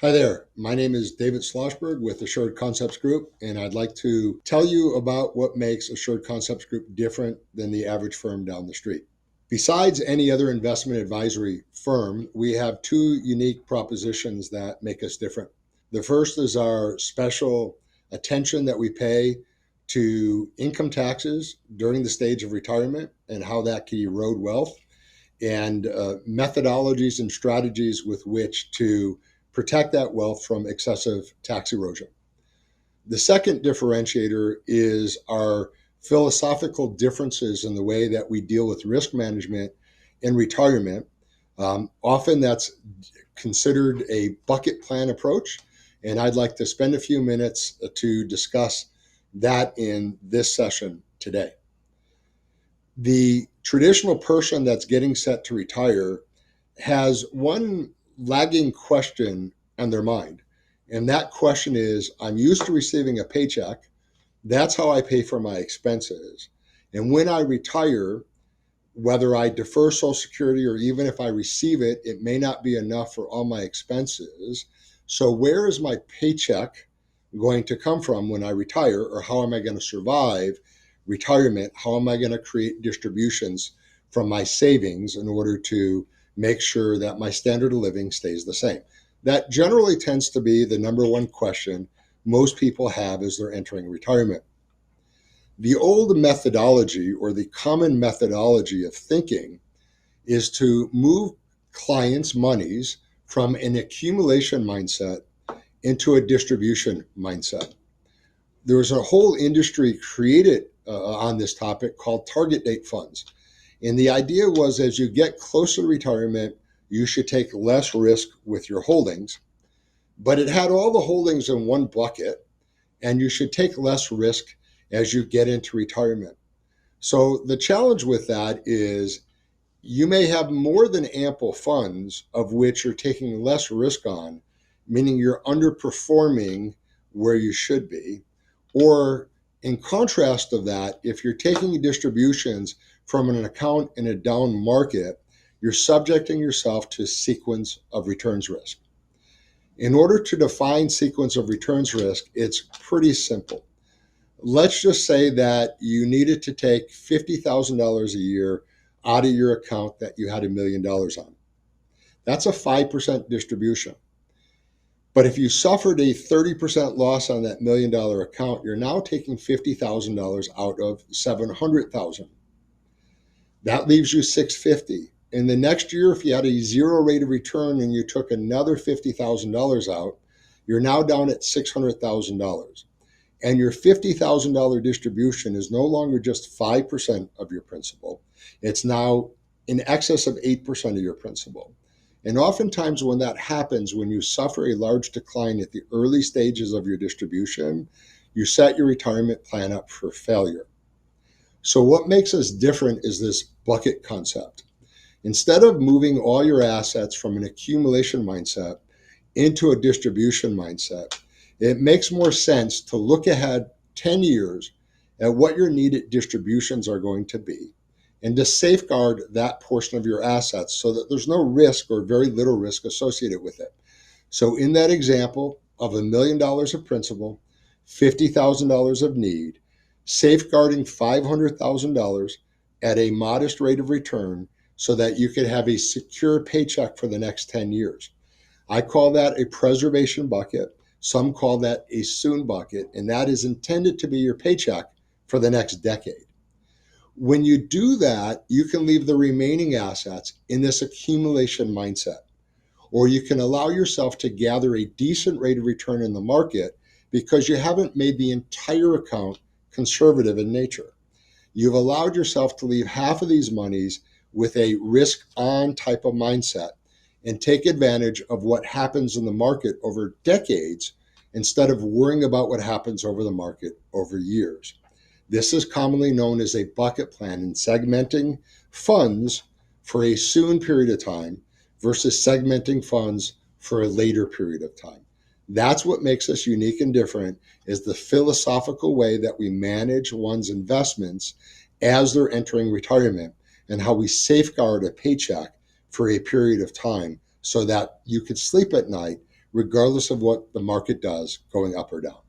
Hi there. My name is David Schlossberg with Assured Concepts Group, and I'd like to tell you about what makes Assured Concepts Group different than the average firm down the street. Besides any other investment advisory firm, we have two unique propositions that make us different. The first is our special attention that we pay to income taxes during the stage of retirement and how that can erode wealth, and methodologies and strategies with which to protect that wealth from excessive tax erosion. The second differentiator is our philosophical differences in the way that we deal with risk management in retirement. Often that's considered a bucket plan approach, and I'd like to spend a few minutes to discuss that in this session today. The traditional person that's getting set to retire has one lagging question on their mind. And that question is, I'm used to receiving a paycheck. That's how I pay for my expenses. And when I retire, whether I defer Social Security or even if I receive it, it may not be enough for all my expenses. So where is my paycheck going to come from when I retire, or how am I going to survive retirement? How am I going to create distributions from my savings in order to make sure that my standard of living stays the same? That generally tends to be the number one question most people have as they're entering retirement. The old methodology, or the common methodology of thinking, is to move clients' monies from an accumulation mindset into a distribution mindset. There was a whole industry created on this topic called target date funds. And the idea was, as you get closer to retirement, you should take less risk with your holdings. But it had all the holdings in one bucket, and you should take less risk as you get into retirement. So the challenge with that is you may have more than ample funds of which you're taking less risk on, meaning you're underperforming where you should be. Or in contrast of that, if you're taking distributions from an account in a down market, you're subjecting yourself to sequence of returns risk. In order to define sequence of returns risk, it's pretty simple. Let's just say that you needed to take $50,000 a year out of your account that you had $1 million on. That's a 5% distribution. But if you suffered a 30% loss on that $1 million account, you're now taking $50,000 out of $700,000. That leaves you $650,000. In the next year, if you had a zero rate of return and you took another $50,000 out, you're now down at $600,000. And your $50,000 distribution is no longer just 5% of your principal. It's now in excess of 8% of your principal. And oftentimes when that happens, when you suffer a large decline at the early stages of your distribution, you set your retirement plan up for failure. So what makes us different is this bucket concept. Instead of moving all your assets from an accumulation mindset into a distribution mindset, it makes more sense to look ahead 10 years at what your needed distributions are going to be and to safeguard that portion of your assets so that there's no risk or very little risk associated with it. So in that example of $1 million of principal, $50,000 of need, safeguarding $500,000 at a modest rate of return so that you could have a secure paycheck for the next 10 years. I call that a preservation bucket. Some call that a soon bucket, and that is intended to be your paycheck for the next decade. When you do that, you can leave the remaining assets in this accumulation mindset, or you can allow yourself to gather a decent rate of return in the market because you haven't made the entire account conservative in nature. You've allowed yourself to leave half of these monies with a risk-on type of mindset and take advantage of what happens in the market over decades instead of worrying about what happens over the market over years. This is commonly known as a bucket plan and segmenting funds for a soon period of time versus segmenting funds for a later period of time. That's what makes us unique and different, is the philosophical way that we manage one's investments as they're entering retirement and how we safeguard a paycheck for a period of time so that you could sleep at night regardless of what the market does going up or down.